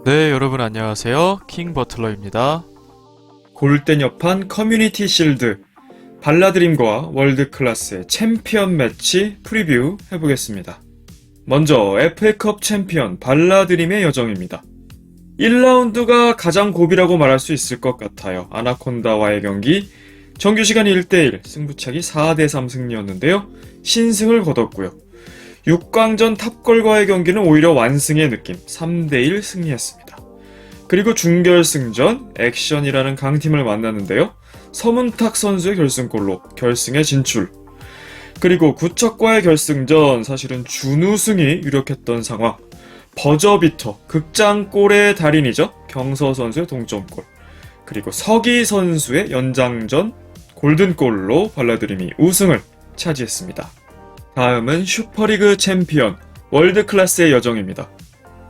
네, 여러분 안녕하세요. 킹 버틀러입니다. 골대녀판 커뮤니티 실드 발라드림과 월드클래스의 챔피언 매치 프리뷰 해보겠습니다. 먼저 FA컵 챔피언 발라드림의 여정입니다. 1라운드가 가장 고비라고 말할 수 있을 것 같아요. 아나콘다와의 경기 정규 시간 1대1 승부차기 4대3 승리였는데요. 신승을 거뒀고요. 6강전 탑걸과의 경기는 오히려 완승의 느낌 3대1 승리했습니다. 그리고 준결승전 액션이라는 강팀을 만났는데요. 서문탁 선수의 결승골로 결승에 진출. 그리고 구척과의 결승전 사실은 준우승이 유력했던 상황. 버저비터 극장골의 달인이죠. 경서 선수의 동점골. 그리고 서기 선수의 연장전 골든골로 발라드림이 우승을 차지했습니다. 다음은 슈퍼리그 챔피언 월드클래스의 여정입니다.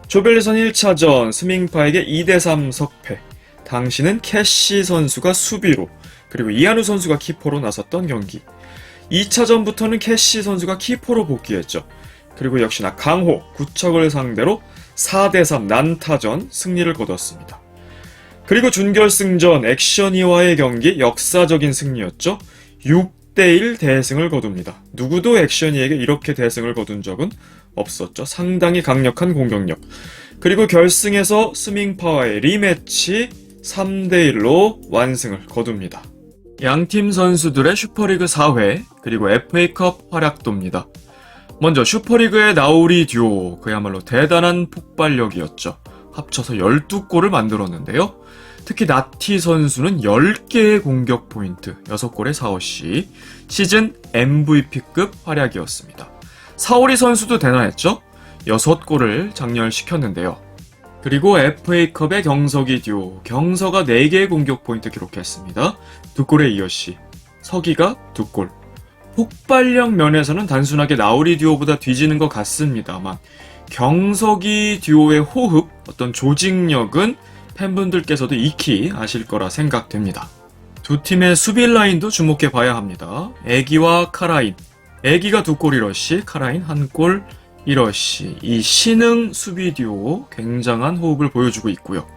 조별예선 1차전 스밍파에게 2대3 석패. 당시는 캐시 선수가 수비로 그리고 이한우 선수가 키퍼로 나섰던 경기. 2차전부터는 캐시 선수가 키퍼로 복귀했죠. 그리고 역시나 강호, 구척을 상대로 4대3 난타전 승리를 거뒀습니다. 그리고 준결승전 액션이와의 경기 역사적인 승리였죠. 6대1 대승을 거둡니다. 누구도 액션이에게 이렇게 대승을 거둔 적은 없었죠. 상당히 강력한 공격력. 그리고 결승에서 스밍파와의 리매치 3대1로 완승을 거둡니다. 양팀 선수들의 슈퍼리그 4회 그리고 FA컵 활약도입니다. 먼저 슈퍼리그의 나우리 듀오, 그야말로 대단한 폭발력이었죠. 합쳐서 12골을 만들었는데요. 특히 나티 선수는 10개의 공격 포인트, 6골에 4어시, 시즌 MVP급 활약이었습니다. 사오리 선수도 대단했죠? 6골을 장렬시켰는데요. 그리고 FA컵의 경석이 듀오, 경서가 4개의 공격 포인트 기록했습니다. 2골에 2어시, 서기가 2골. 폭발력 면에서는 단순하게 나우리 듀오보다 뒤지는 것 같습니다만 경석이 듀오의 호흡, 어떤 조직력은 팬분들께서도 익히 아실 거라 생각됩니다. 두 팀의 수비 라인도 주목해 봐야 합니다. 애기와 카라인. 애기가 2골 1어시, 카라인 1골 1어시. 이 신흥 수비 듀오 굉장한 호흡을 보여주고 있고요.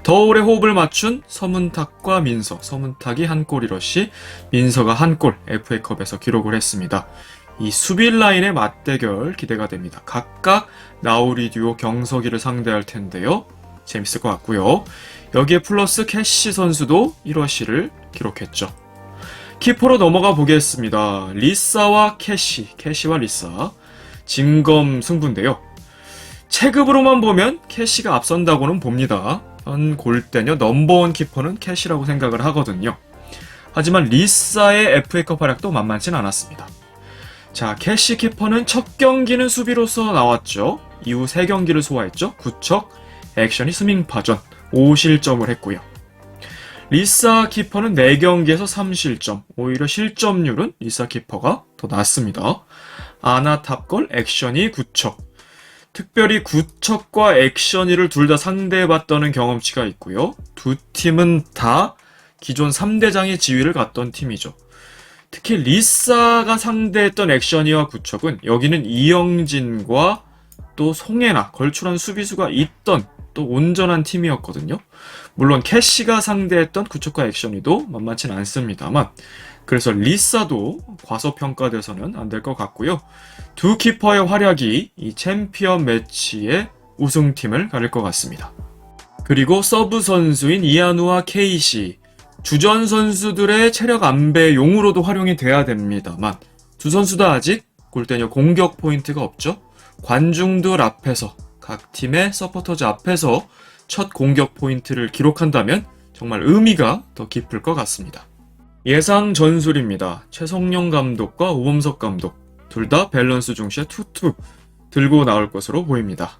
더 오래 호흡을 맞춘 서문탁과 민서. 서문탁이 1골 1어시, 민서가 1골 FA컵에서 기록을 했습니다. 이 수비 라인의 맞대결 기대가 됩니다. 각각 나우리 듀오 경석이를 상대할 텐데요. 재밌을 것 같고요. 여기에 플러스 캐시 선수도 1어시를 기록했죠. 키퍼로 넘어가 보겠습니다. 리사와 캐시와 리사. 진검 승부인데요. 체급으로만 보면 캐시가 앞선다고는 봅니다. 현 골대녀 넘버원 키퍼는 캐시라고 생각을 하거든요. 하지만 리사의 FA컵 활약도 만만치 않았습니다. 자, 캐시 키퍼는 첫 경기는 수비로서 나왔죠. 이후 3경기를 소화했죠. 구척, 액션이 스밍파전 5실점을 했고요. 리사 키퍼는 4경기에서 3실점, 오히려 실점률은 리사 키퍼가 더 낮습니다. 아나 탑걸, 액션이 구척. 특별히 구척과 액션이를 둘 다 상대해봤다는 경험치가 있고요. 두 팀은 다 기존 3대장의 지위를 갖던 팀이죠. 특히 리사가 상대했던 액션이와 구척은 여기는 이영진과 또 송혜나 걸출한 수비수가 있던 또 온전한 팀이었거든요. 물론 캐시가 상대했던 구척과 액션이도 만만치 않습니다만 그래서 리사도 과소평가돼서는 안 될 것 같고요. 두 키퍼의 활약이 이 챔피언 매치의 우승팀을 가릴 것 같습니다. 그리고 서브 선수인 이한우와 케이시, 주전 선수들의 체력 안배 용으로도 활용이 돼야 됩니다만 두 선수 다 아직 골대녀 공격 포인트가 없죠. 관중들 앞에서 각 팀의 서포터즈 앞에서 첫 공격 포인트를 기록한다면 정말 의미가 더 깊을 것 같습니다. 예상 전술입니다. 최성용 감독과 오범석 감독 둘 다 밸런스 중시의 투투 들고 나올 것으로 보입니다.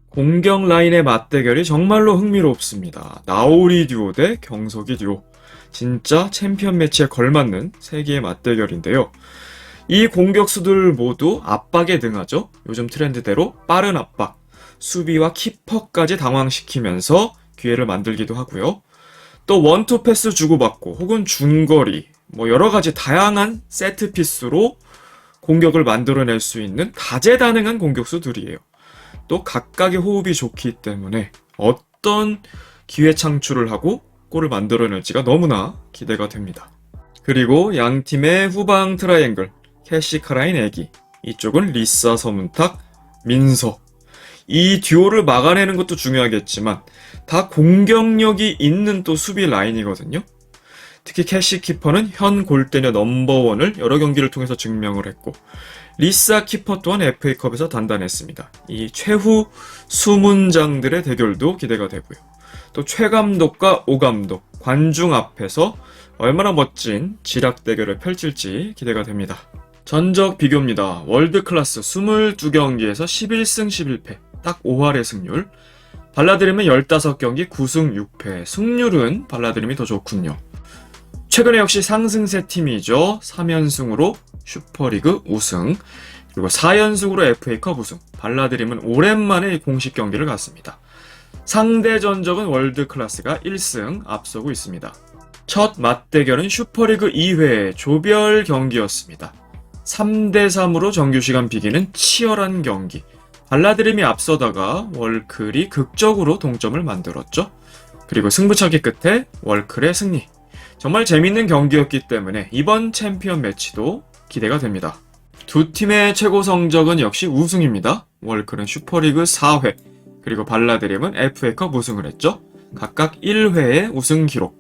공격 라인의 맞대결이 정말로 흥미롭습니다. 나오리 듀오 대 경석이 듀오. 진짜 챔피언 매치에 걸맞는 세계의 맞대결인데요. 이 공격수들 모두 압박에 능하죠. 요즘 트렌드대로 빠른 압박, 수비와 키퍼까지 당황시키면서 기회를 만들기도 하고요. 또 원투 패스 주고받고 혹은 중거리, 여러가지 다양한 세트피스로 공격을 만들어낼 수 있는 다재다능한 공격수들이에요. 또 각각의 호흡이 좋기 때문에 어떤 기회 창출을 하고 골을 만들어낼지가 너무나 기대가 됩니다. 그리고 양 팀의 후방 트라이앵글, 캐시 카라인 애기, 이쪽은 리사 서문탁, 민서. 이 듀오를 막아내는 것도 중요하겠지만 다 공격력이 있는 또 수비 라인이거든요. 특히 캐시 키퍼는 현 골대녀 넘버원을 여러 경기를 통해서 증명을 했고, 리사 키퍼 또한 FA컵에서 단단했습니다. 이 최후 수문장들의 대결도 기대가 되고요. 또 최 감독과 오 감독, 관중 앞에서 얼마나 멋진 지략 대결을 펼칠지 기대가 됩니다. 전적 비교입니다. 월드클래스 22경기에서 11승 11패, 딱 5할의 승률. 발라드림은 15경기 9승 6패, 승률은 발라드림이 더 좋군요. 최근에 역시 상승세 팀이죠. 3연승으로 슈퍼리그 우승, 그리고 4연승으로 FA컵 우승. 발라드림은 오랜만에 공식 경기를 갔습니다. 상대 전적은 월드클래스가 1승 앞서고 있습니다. 첫 맞대결은 슈퍼리그 2회 조별 경기였습니다. 3대3으로 정규시간 비기는 치열한 경기. 발라드림이 앞서다가 월클이 극적으로 동점을 만들었죠. 그리고 승부차기 끝에 월클의 승리. 정말 재밌는 경기였기 때문에 이번 챔피언 매치도 기대가 됩니다. 두 팀의 최고 성적은 역시 우승입니다. 월클은 슈퍼리그 4회, 그리고 발라드림은 FA컵 우승을 했죠. 각각 1회의 우승 기록.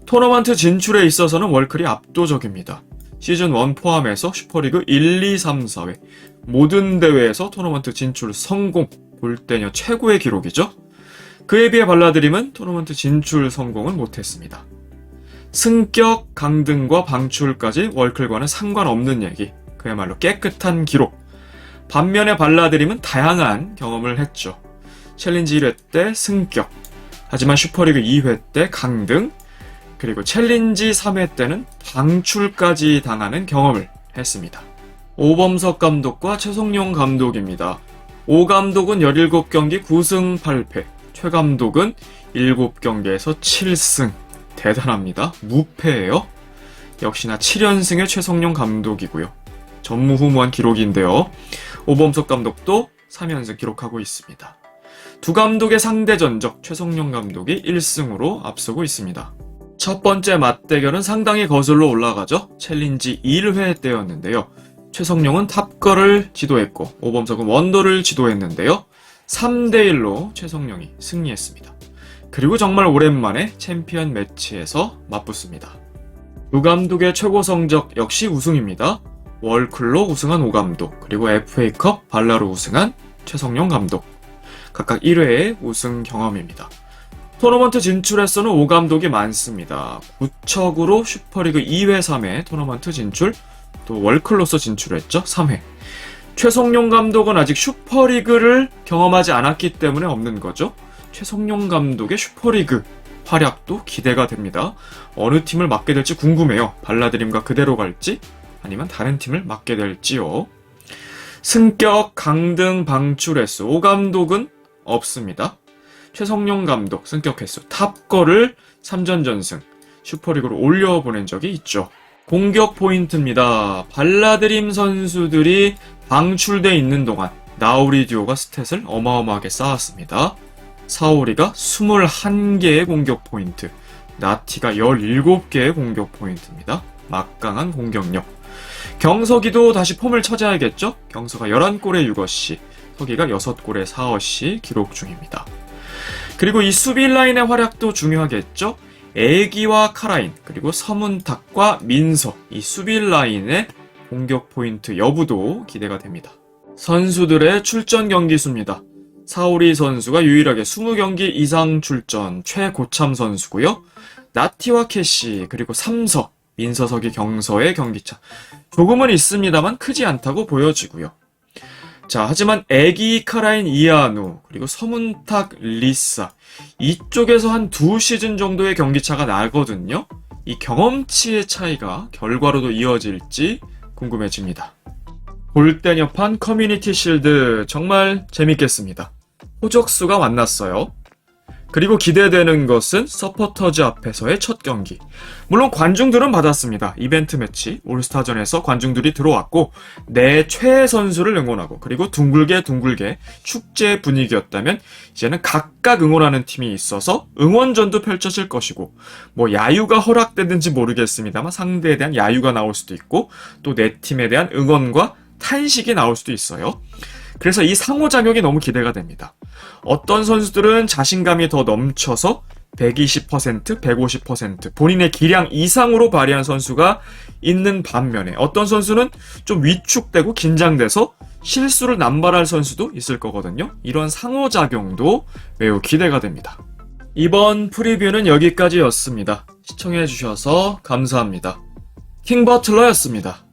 토너먼트 진출에 있어서는 월클이 압도적입니다. 시즌 1 포함해서 슈퍼리그 1, 2, 3, 4회 모든 대회에서 토너먼트 진출 성공, 골대녀 최고의 기록이죠. 그에 비해 발라드림은 토너먼트 진출 성공은 못했습니다. 승격, 강등과 방출까지 월클과는 상관없는 얘기, 그야말로 깨끗한 기록. 반면에 발라드림은 다양한 경험을 했죠. 챌린지 1회 때 승격, 하지만 슈퍼리그 2회 때 강등, 그리고 챌린지 3회 때는 방출까지 당하는 경험을 했습니다. 오범석 감독과 최성용 감독입니다. 오 감독은 17경기 9승 8패, 최 감독은 7경기에서 7승. 대단합니다. 무패예요. 역시나 7연승의 최성용 감독이고요. 전무후무한 기록인데요. 오범석 감독도 3연승 기록하고 있습니다. 두 감독의 상대 전적, 최성용 감독이 1승으로 앞서고 있습니다. 첫 번째 맞대결은 상당히 거슬러 올라가죠. 챌린지 1회 때였는데요. 최성용은 탑걸을 지도했고 오범석은 원더를 지도했는데요. 3대1로 최성용이 승리했습니다. 그리고 정말 오랜만에 챔피언 매치에서 맞붙습니다. 두 감독의 최고 성적 역시 우승입니다. 월클로 우승한 오 감독, 그리고 FA컵 발라로 우승한 최성용 감독. 각각 1회의 우승 경험입니다. 토너먼트 진출에서는 오 감독이 많습니다. 구척으로 슈퍼리그 2회, 3회 토너먼트 진출, 또 월클로서 진출했죠. 3회. 최성용 감독은 아직 슈퍼리그를 경험하지 않았기 때문에 없는 거죠. 최성용 감독의 슈퍼리그 활약도 기대가 됩니다. 어느 팀을 맡게 될지 궁금해요. 발라드림과 그대로 갈지 아니면 다른 팀을 맡게 될지요. 승격, 강등, 방출 횟수 오 감독은 없습니다. 최성용 감독 승격 횟수 탑거를 3전 전승 슈퍼리그로 올려보낸 적이 있죠. 공격 포인트입니다. 발라드림 선수들이 방출돼 있는 동안 나우리 듀오가 스탯을 어마어마하게 쌓았습니다. 사오리가 21개의 공격 포인트, 나티가 17개의 공격 포인트입니다. 막강한 공격력. 경석이도 다시 폼을 찾아야겠죠? 경서가 11골에 6어시, 서기가 6골에 4어시 기록 중입니다. 그리고 이 수비 라인의 활약도 중요하겠죠? 애기와 카라인, 그리고 서문탁과 민서, 이 수비 라인의 공격 포인트 여부도 기대가 됩니다. 선수들의 출전 경기 수입니다. 사오리 선수가 유일하게 20경기 이상 출전 최고참 선수고요. 나티와 캐시, 그리고 삼서, 민서석이 경서의 경기차 조금은 있습니다만 크지 않다고 보여지고요. 자, 하지만 애기 카라인 이한우, 그리고 서문탁 리사, 이쪽에서 한 2시즌 정도의 경기차가 나거든요. 이 경험치의 차이가 결과로도 이어질지 궁금해집니다. 골대녀판 커뮤니티 실드 정말 재밌겠습니다. 호적수가 만났어요. 그리고 기대되는 것은 서포터즈 앞에서의 첫 경기. 물론 관중들은 받았습니다. 이벤트 매치, 올스타전에서 관중들이 들어왔고 내 최애 선수를 응원하고 그리고 둥글게 축제 분위기였다면 이제는 각각 응원하는 팀이 있어서 응원전도 펼쳐질 것이고 뭐 야유가 허락되는지 모르겠습니다만 상대에 대한 야유가 나올 수도 있고 또 내 팀에 대한 응원과 탄식이 나올 수도 있어요. 그래서 이 상호작용이 너무 기대가 됩니다. 어떤 선수들은 자신감이 더 넘쳐서 120%, 150% 본인의 기량 이상으로 발휘한 선수가 있는 반면에 어떤 선수는 좀 위축되고 긴장돼서 실수를 남발할 선수도 있을 거거든요. 이런 상호작용도 매우 기대가 됩니다. 이번 프리뷰는 여기까지였습니다. 시청해주셔서 감사합니다. 킹 버틀러였습니다.